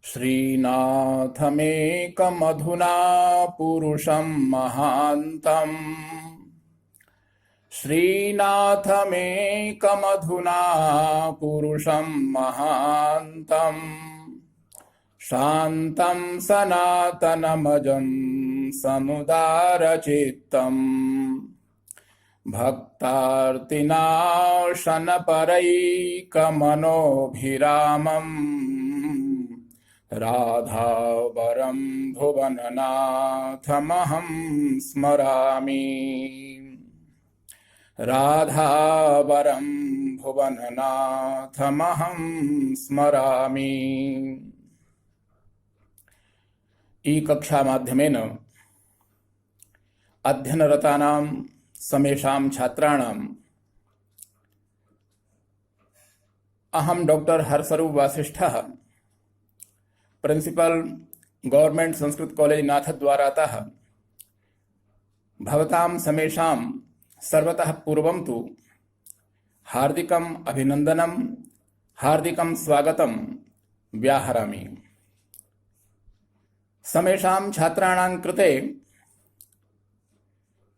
श्रीनाथमेकमधुना पुरुषं महान्तम् श्रीनाथमेकमधुना पुरुषं महान्तम् शान्तं सनातनमजं समुदारचित्तम् भक्तार्तिनाशनपरैकमनोभिरामम् राधावरं भुवननाथमहं स्मरामि। राधावरं भुवननाथमहं स्मरामि। ई-कक्षा माध्यमेन अध्ययनरतानां समेषां छात्राणाम् अहं डॉक्टर हर्षरूप वासिष्ठः प्रिंसिपल गवर्नमेंट संस्कृत कॉलेज नाथद्वारातः भवतां समेषां सर्वतः पूर्वं तु हार्दिकम् अभिनन्दनं हार्दिकं स्वागतं व्याहरामि। समेषां छात्राणां कृते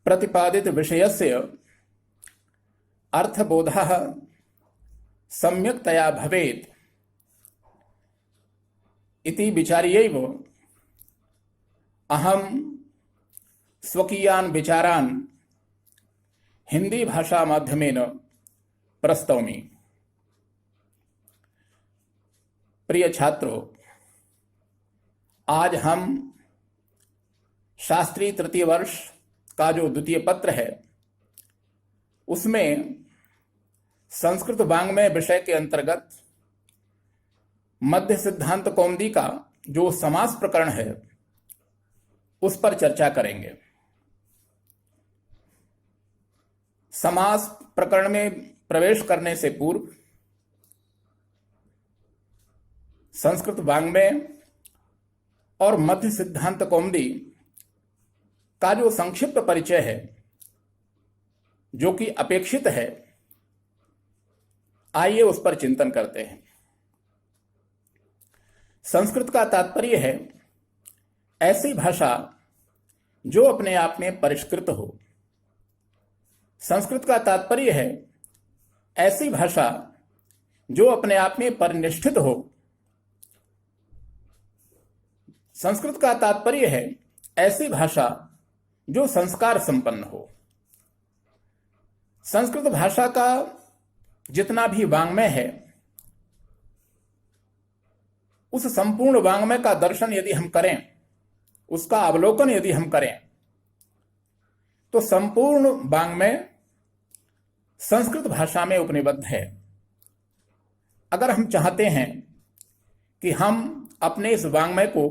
प्रतिपादित विषयस्य अर्थबोधः सम्यक्तया भवेत् इति विचार्यैव अहं स्वकीयान् विचारान् हिंदी भाषा माध्यमेन प्रस्तौमि। प्रिय छात्रों, आज हम शास्त्री तृतीय वर्ष का जो द्वितीय पत्र है उसमें संस्कृत वाङ्मय विषय के अंतर्गत मध्य सिद्धांत कौमुदी का जो समास प्रकरण है उस पर चर्चा करेंगे। समास प्रकरण में प्रवेश करने से पूर्व संस्कृत वाङ्मय और मध्य सिद्धांत कौमुदी का जो संक्षिप्त परिचय है जो कि अपेक्षित है, आइए उस पर चिंतन करते हैं। संस्कृत का तात्पर्य है ऐसी भाषा जो अपने आप में परिष्कृत हो। संस्कृत का तात्पर्य है ऐसी भाषा जो अपने आप में परिनिष्ठित हो। संस्कृत का तात्पर्य है ऐसी भाषा जो संस्कार संपन्न हो। संस्कृत भाषा का जितना भी वाङ्मय है उस संपूर्ण वाङ्मय का दर्शन यदि हम करें, उसका अवलोकन यदि हम करें, तो संपूर्ण वाङ्मय संस्कृत भाषा में उपनिबद्ध है। अगर हम चाहते हैं कि हम अपने इस वाङ्मय को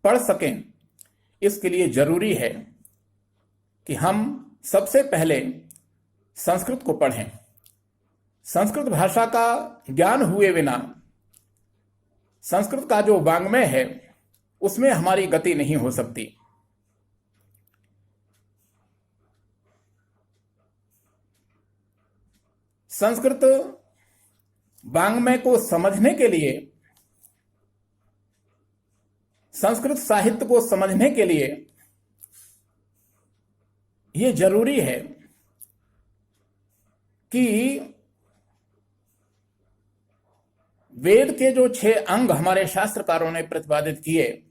पढ़ सकें, इसके लिए जरूरी है कि हम सबसे पहले संस्कृत को पढ़ें। संस्कृत भाषा का ज्ञान हुए बिना संस्कृत का जो वाङ्मय है उसमें हमारी गति नहीं हो सकती। संस्कृत वाङ्मय को समझने के लिए, संस्कृत साहित्य को समझने के लिए यह जरूरी है कि वेद के जो 6 अंग हमारे शास्त्रकारों ने प्रतिपादित किए,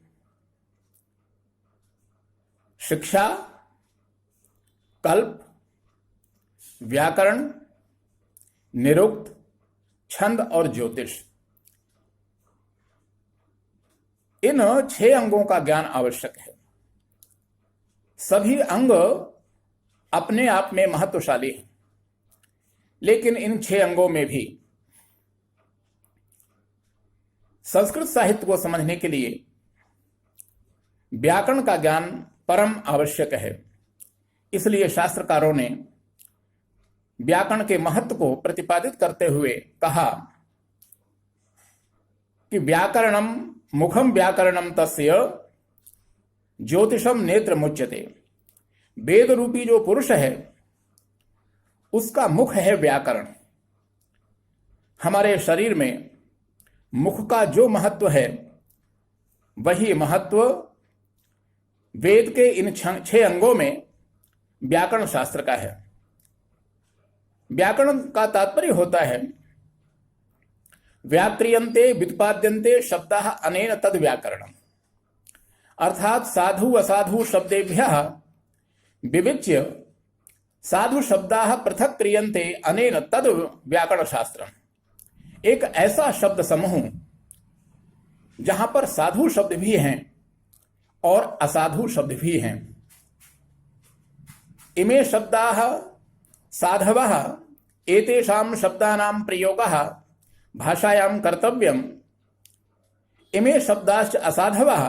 शिक्षा, कल्प, व्याकरण, निरुक्त, छंद और ज्योतिष, इन 6 अंगों का ज्ञान आवश्यक है। सभी अंग अपने आप में महत्वशाली हैं, लेकिन इन 6 अंगों में भी संस्कृत साहित्य को समझने के लिए व्याकरण का ज्ञान परम आवश्यक है। इसलिए शास्त्रकारों ने व्याकरण के महत्व को प्रतिपादित करते हुए कहा कि व्याकरणम मुखम व्याकरणम तस्य ज्योतिषम नेत्र मुच्यते। वेद रूपी जो पुरुष है उसका मुख है व्याकरण। हमारे शरीर में मुख का जो महत्व है वही महत्व वेद के इन 6 अंगों में व्याकरण शास्त्र का है। व्याकरण का तात्पर्य होता है व्याक्रियन्ते व्युत्पाद्यन्ते शब्दाः अनेन तद व्याकरणम्, अर्थात साधु असाधु शब्देभ्यः विविच्य साधु शब्दाः पृथक क्रियन्ते अनेन तद व्याकरण शास्त्रम्। एक ऐसा शब्द समूह जहां पर साधु शब्द भी हैं और असाधु शब्द भी हैं। इमे शब्दाः साधवः एतेषां शब्दानां प्रयोगः भाषायां कर्तव्यम्, इमे शब्दाश्च असाधवः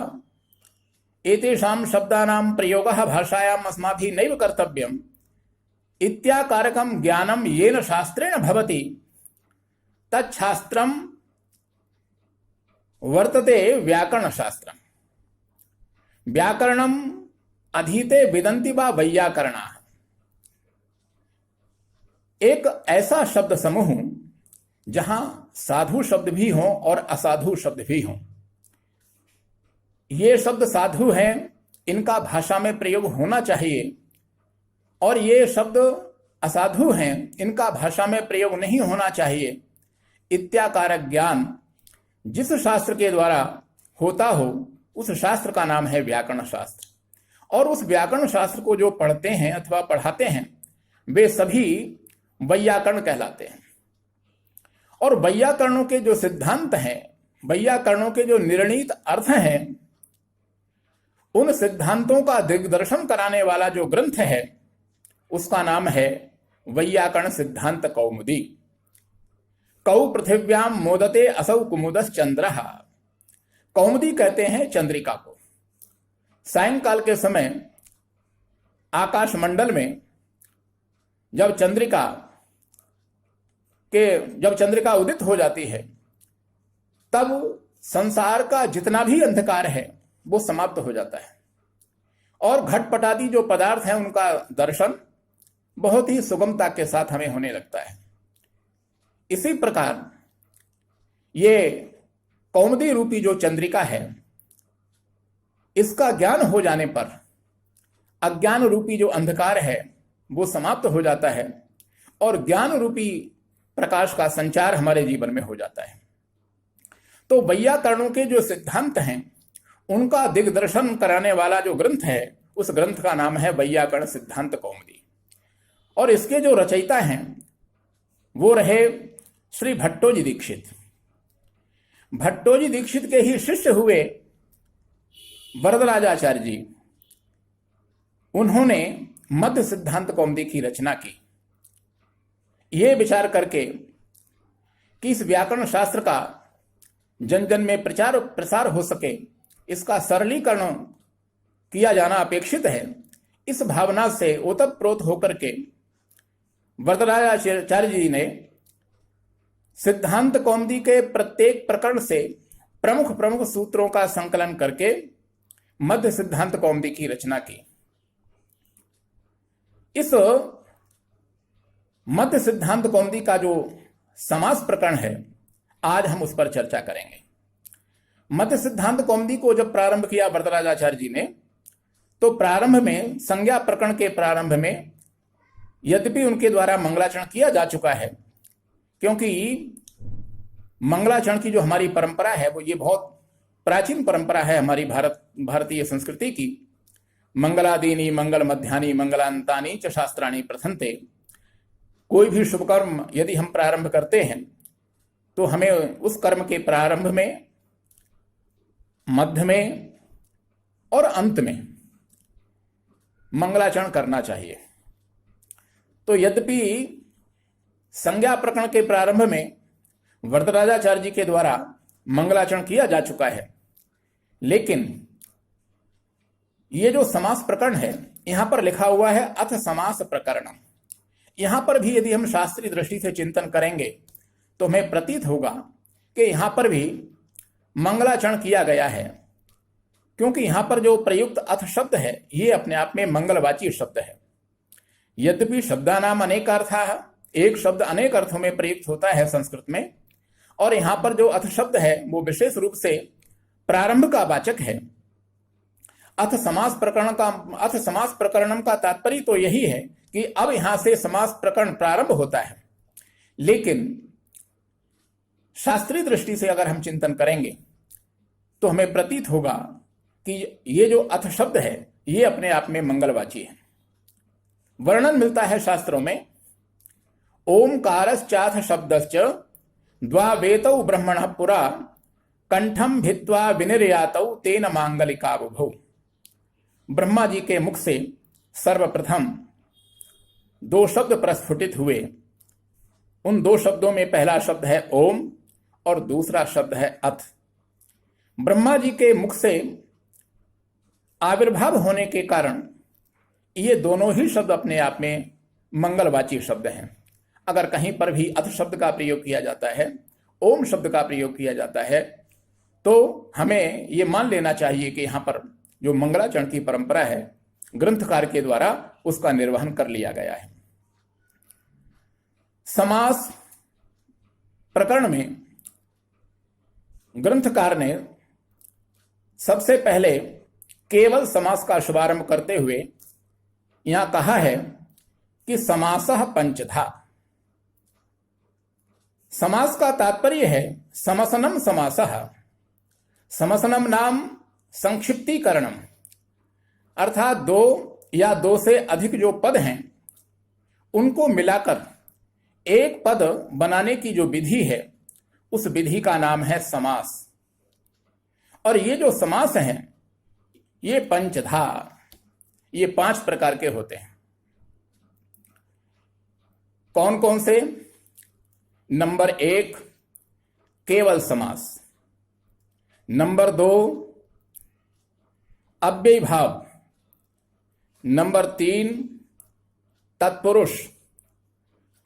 एतेषां शब्दानां प्रयोगः भाषायाम् अस्माभिः नैव कर्तव्यम् इत्याकारकं ज्ञानं येन शास्त्रेण भवति तच्छास्त्रं वर्तते व्याकरणशास्त्रम्। व्याकरणम् अधीते विदन्ति वा वैयाकरणाः। एक ऐसा शब्द समूह जहां साधु शब्द भी हों और असाधु शब्द भी हों। ये शब्द साधु हैं, इनका भाषा में प्रयोग होना चाहिए, और ये शब्द असाधु हैं, इनका भाषा में प्रयोग नहीं होना चाहिए इत्याकारक ज्ञान जिस शास्त्र के द्वारा होता हो उस शास्त्र का नाम है व्याकरण शास्त्र। और उस व्याकरण शास्त्र को जो पढ़ते हैं अथवा पढ़ाते हैं वे सभी वैयाकरण कहलाते हैं। और वैयाकरणों के जो सिद्धांत हैं, वैयाकरणों के जो निर्णीत अर्थ हैं, उन सिद्धांतों का दिग्दर्शन कराने वाला जो ग्रंथ है उसका नाम है वैयाकरण सिद्धांत कौमुदी। कौ पृथिव्यां मोदते असौ कुमुदश्चंद्रः। कौमुदी कहते हैं चंद्रिका को। सायंकाल के समय आकाश मंडल में जब चंद्रिका उदित हो जाती है तब संसार का जितना भी अंधकार है वो समाप्त हो जाता है और घटपटादी जो पदार्थ हैं उनका दर्शन बहुत ही सुगमता के साथ हमें होने लगता है। इसी प्रकार ये कौमुदी रूपी जो चंद्रिका है, इसका ज्ञान हो जाने पर अज्ञान रूपी जो अंधकार है वो समाप्त हो जाता है और ज्ञान रूपी प्रकाश का संचार हमारे जीवन में हो जाता है। तो वैयाकरणों के जो सिद्धांत हैं उनका दिग्दर्शन कराने वाला जो ग्रंथ है उस ग्रंथ का नाम है वैयाकरण सिद्धांत कौमुदी। और इसके जो रचयिता हैं वो रहे श्री भट्टोजी दीक्षित। भट्टोजी दीक्षित के ही शिष्य हुए वरदराजाचार्य जी। उन्होंने मध्य सिद्धांत कौमुदी की रचना की, ये विचार करके कि इस व्याकरण शास्त्र का जन जन में प्रचार प्रसार हो सके, इसका सरलीकरण किया जाना अपेक्षित है। इस भावना से ओतप्रोत होकर के वरदराजाचार्य जी ने सिद्धांत कौमुदी के प्रत्येक प्रकरण से प्रमुख प्रमुख सूत्रों का संकलन करके मध्य सिद्धांत कौमुदी की रचना की। इस मध्य सिद्धांत कौमुदी का जो समास प्रकरण है आज हम उस पर चर्चा करेंगे। मध्य सिद्धांत कौमुदी को जब प्रारंभ किया वरदराजाचार्य जी ने, तो प्रारंभ में संज्ञा प्रकरण के प्रारंभ में यद्यपि उनके द्वारा मंगलाचरण किया जा चुका है, क्योंकि मंगलाचरण की जो हमारी परंपरा है वो ये बहुत प्राचीन परंपरा है हमारी भारतीय संस्कृति की। मंगलादीनी मंगल मध्यानि मंगलांतानि च शास्त्राणि प्रथन्ते। कोई भी शुभ कर्म यदि हम प्रारंभ करते हैं तो हमें उस कर्म के प्रारंभ में, मध्य में और अंत में मंगलाचरण करना चाहिए। तो यद्यपि संज्ञा प्रकरण के प्रारंभ में वरदराजाचार्य जी के द्वारा मंगलाचरण किया जा चुका है, लेकिन ये जो समास प्रकरण है यहां पर लिखा हुआ है अथ समास प्रकरणम। यहां पर भी यदि हम शास्त्रीय दृष्टि से चिंतन करेंगे तो हमें प्रतीत होगा कि यहां पर भी मंगलाचरण किया गया है, क्योंकि यहां पर जो प्रयुक्त अथ शब्द है ये अपने आप में मंगलवाची शब्द है। यद्यपि शब्दानाम अनेक अर्थाः, एक शब्द अनेक अर्थों में प्रयुक्त होता है संस्कृत में, और यहां पर जो अथ शब्द है वो विशेष रूप से प्रारंभ का वाचक है। अथ समास प्रकरणम का तात्पर्य तो यही है कि अब यहां से समास प्रकरण प्रारंभ होता है। लेकिन शास्त्रीय दृष्टि से अगर हम चिंतन करेंगे तो हमें प्रतीत होगा कि ये जो अथ शब्द है ये अपने आप में मंगलवाची है। वर्णन मिलता है शास्त्रों में, ओमकारश्चाथ शब्दश्च द्वावेतौ ब्रह्मणः पुरा कंठम भित्वा विनिर्यातौ तेन मांगलिका बुभौ। ब्रह्मा जी के मुख से सर्वप्रथम दो शब्द प्रस्फुटित हुए। उन दो शब्दों में पहला शब्द है ओम और दूसरा शब्द है अथ। ब्रह्मा जी के मुख से आविर्भाव होने के कारण ये दोनों ही शब्द अपने आप में मंगलवाची शब्द हैं। अगर कहीं पर भी अथ शब्द का प्रयोग किया जाता है, ओम शब्द का प्रयोग किया जाता है, तो हमें ये मान लेना चाहिए कि यहाँ पर जो मंगलाचरण की परंपरा है ग्रंथकार के द्वारा उसका निर्वहन कर लिया गया है। समास प्रकरण में ग्रंथकार ने सबसे पहले केवल समास का शुभारंभ करते हुए यहां कहा है कि समासः पंचधा। समास का तात्पर्य है समसनम समासः। समसनम नाम संक्षिप्तीकरणम, अर्थात दो या दो से अधिक जो पद हैं उनको मिलाकर एक पद बनाने की जो विधि है उस विधि का नाम है समास। और ये जो समास हैं ये पंचधा, ये 5 प्रकार के होते हैं। कौन कौन से? नंबर 1 केवल समास, नंबर 2 अव्यय भाव, नंबर 3 तत्पुरुष।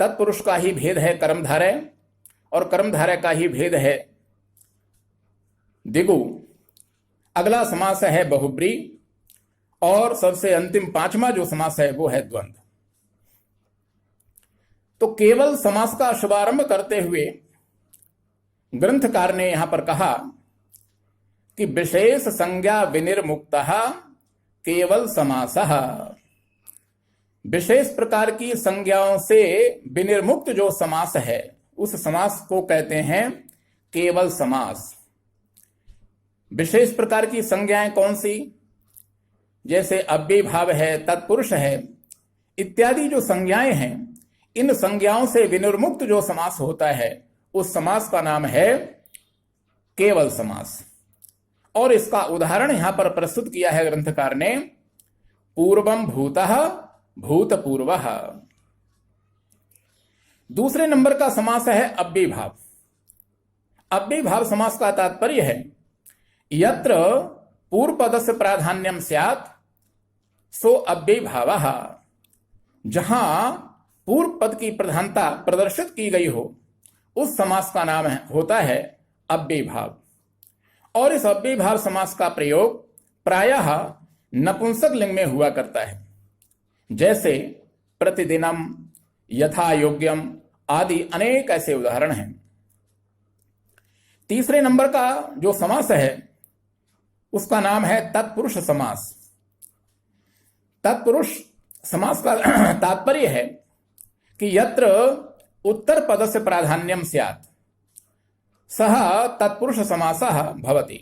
तत्पुरुष का ही भेद है कर्मधारय और कर्मधारय का ही भेद है दिगु। अगला समास है बहुब्री और सबसे अंतिम 5वां जो समास है वो है द्वंद्व। तो केवल समास का शुभारंभ करते हुए ग्रंथकार ने यहां पर कहा कि विशेष संज्ञा विनिर्मुक्तः केवल समासः। विशेष प्रकार की संज्ञाओं से विनिर्मुक्त जो समास है उस समास को कहते हैं केवल समास। विशेष प्रकार की संज्ञाएं कौन सी? जैसे अव्यय भाव है, तत्पुरुष है इत्यादि जो संज्ञाएं हैं, इन संज्ञाओं से विनिर्मुक्त जो समास होता है उस समास का नाम है केवल समास। और इसका उदाहरण यहां पर प्रस्तुत किया है ग्रंथकार ने, पूर्वम भूतः भूतपूर्वः। दूसरे नंबर का समास है अव्यय भाव। अव्यय भाव समास का तात्पर्य है यत्र पूर्व पदस्य प्राधान्यम स्यात् सो अव्यय भावः। जहां पूर्व पद की प्रधानता प्रदर्शित की गई हो उस समास का नाम होता है अव्यय भाव। और इस अव्यय भाव समास का प्रयोग प्रायः नपुंसक लिंग में हुआ करता है, जैसे प्रतिदिनम, यथा योग्यम आदि अनेक ऐसे उदाहरण हैं। तीसरे नंबर का जो समास है उसका नाम है तत्पुरुष समास। तत्पुरुष समास का तात्पर्य है कि यत्र उत्तर पदस्य प्राधान्यम स्यात् सह तत्पुरुष समासः भवति।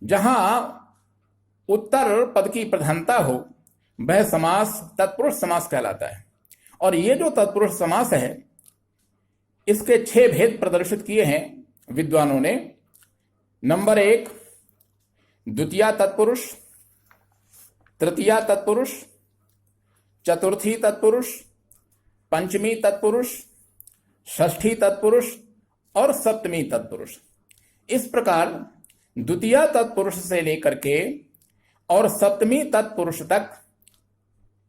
जहां उत्तर पद की प्रधानता हो वह समास तत्पुरुष समास कहलाता है। और ये जो तत्पुरुष समास है इसके 6 भेद प्रदर्शित किए हैं विद्वानों ने। नंबर 1 द्वितीया तत्पुरुष, तृतीया तत्पुरुष, चतुर्थी तत्पुरुष, पंचमी तत्पुरुष, षष्ठी तत्पुरुष और सप्तमी तत्पुरुष। इस प्रकार द्वितीया तत्पुरुष से लेकर के और सप्तमी तत्पुरुष तक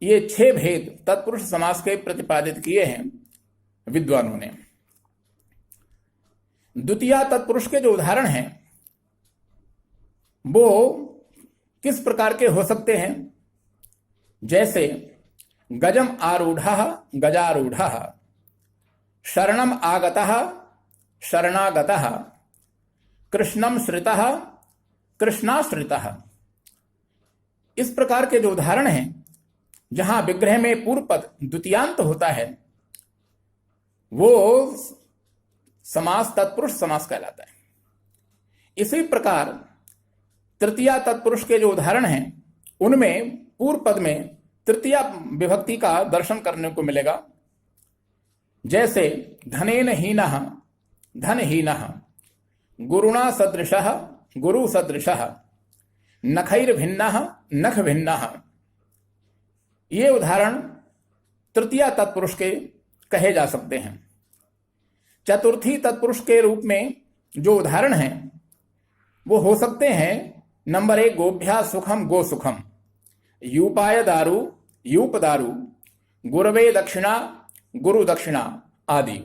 ये 6 भेद तत्पुरुष समास के प्रतिपादित किए हैं विद्वानों ने। द्वितीया तत्पुरुष के जो उदाहरण हैं वो किस प्रकार के हो सकते हैं? जैसे गजम आरूढ़ः गजारूढ़ः, शरणम आगतः शरणागतः, कृष्णम श्रितः कृष्णाश्रितः। इस प्रकार के जो उदाहरण हैं जहां विग्रह में पूर्व पद द्वितीयांत होता है वो समास तत्पुरुष समास कहलाता है। इसी प्रकार तृतीया तत्पुरुष के जो उदाहरण हैं उनमें पूर्व पद में तृतीया विभक्ति का दर्शन करने को मिलेगा। जैसे धनेन हीनः धनहीनः, गुरुणा सदृशः गुरु सदृशः, नखैर्भिन्नः नख भिन्नः। ये उदाहरण तृतीया तत्पुरुष के कहे जा सकते हैं। चतुर्थी तत्पुरुष के रूप में जो उदाहरण हैं वो हो सकते हैं नंबर 1 गोभ्या सुखम गो सुखम, यूपाय दारु यूप दारु, गुरवे दक्षिणा गुरु दक्षिणा आदि।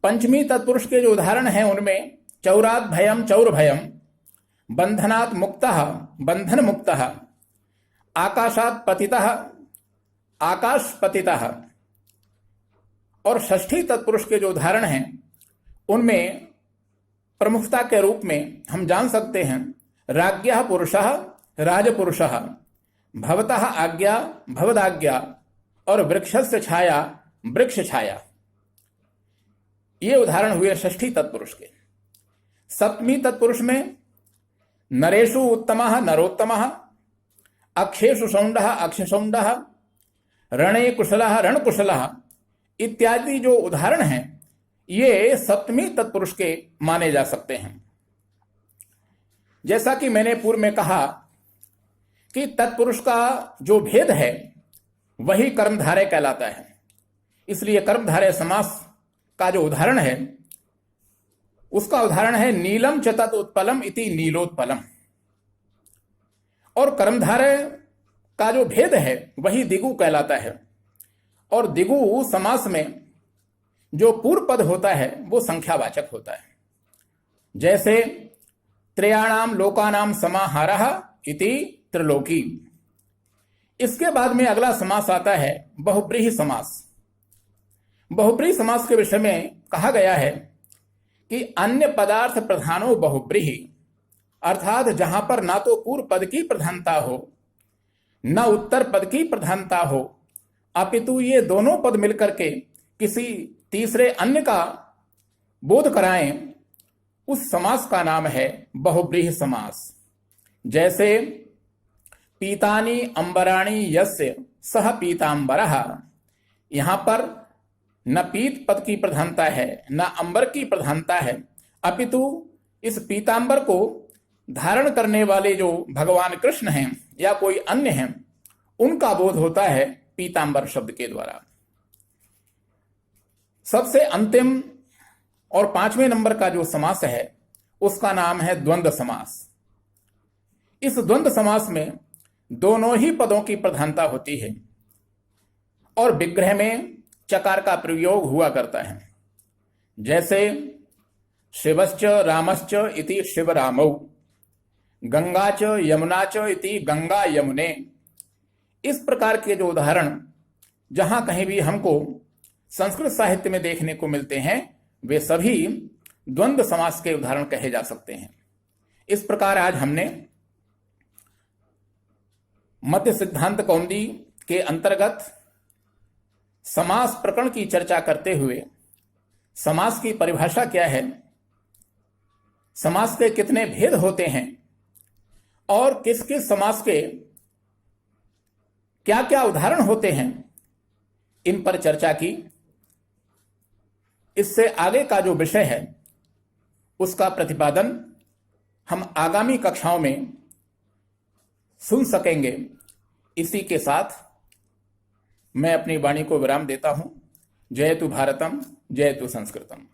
पंचमी तत्पुरुष के जो उदाहरण हैं उनमें चौरात भयम चौर भयम, बंधनात् मुक्तः बंधन मुक्तः, आकाशात् पतितः आकाश पतितः। और षष्ठी तत्पुरुष के जो उदाहरण हैं उनमें प्रमुखता के रूप में हम जान सकते हैं राज्ञः पुरुषः राजपुरुषः, भवतः आज्ञा भवदाज्ञा और वृक्षस्य छाया वृक्ष छाया। ये उदाहरण हुए षष्ठी तत्पुरुष के। सप्तमी तत्पुरुष में नरेषु उत्तमः नरोत्तमः, अक्षेषु शौंडः अक्षशौंडः, रणे कुशलः रणकुशलः इत्यादि जो उदाहरण हैं ये सप्तमी तत्पुरुष के माने जा सकते हैं। जैसा कि मैंने पूर्व में कहा कि तत्पुरुष का जो भेद है वही कर्मधारय कहलाता है। इसलिए कर्मधारय समास का जो उदाहरण है उसका उदाहरण है नीलम च तत् उत्पलम इति नीलोत्पलम। और कर्मधारय का जो भेद है वही दिगु कहलाता है। और दिगु समास में जो पूर्व पद होता है वो संख्यावाचक होता है। जैसे त्रयाणाम लोकानाम समाहारः इति त्रिलोकी। इसके बाद में अगला समास आता है बहुब्रीहि समास। बहुब्रीहि समास के विषय में कहा गया है कि अन्य पदार्थ प्रधानो बहुब्रीहि, अर्थात जहां पर ना तो पूर्व पद की प्रधानता हो न उत्तर पद की प्रधानता हो, अपितु ये दोनों पद मिलकर के किसी तीसरे अन्य का बोध कराएं, उस समास का नाम है बहुब्रीहि समास। जैसे पीतानि अंबराणि यस्य सह पीतांबरः। यहां पर न पीत पद की प्रधानता है न अंबर की प्रधानता है, अपितु इस पीतांबर को धारण करने वाले जो भगवान कृष्ण हैं या कोई अन्य हैं उनका बोध होता है पीतांबर शब्द के द्वारा। सबसे अंतिम और 5वें नंबर का जो समास है उसका नाम है द्वंद्व समास। इस द्वंद्व समास में दोनों ही पदों की प्रधानता होती है और विग्रह में चकार का प्रयोग हुआ करता है। जैसे शिवश्च रामश्च इति शिव रामौ, गंगा च यमुना च इति गंगा यमुने। इस प्रकार के जो उदाहरण जहां कहीं भी हमको संस्कृत साहित्य में देखने को मिलते हैं वे सभी द्वंद्व समास के उदाहरण कहे जा सकते हैं। इस प्रकार आज हमने मध्य सिद्धांत कौमुदी के अंतर्गत समास प्रकरण की चर्चा करते हुए समास की परिभाषा क्या है, समास के कितने भेद होते हैं और किस किस समास के क्या क्या उदाहरण होते हैं, इन पर चर्चा की। इससे आगे का जो विषय है उसका प्रतिपादन हम आगामी कक्षाओं में सुन सकेंगे। इसी के साथ मैं अपनी वाणी को विराम देता हूं। जयतु भारतम जयतु संस्कृतम।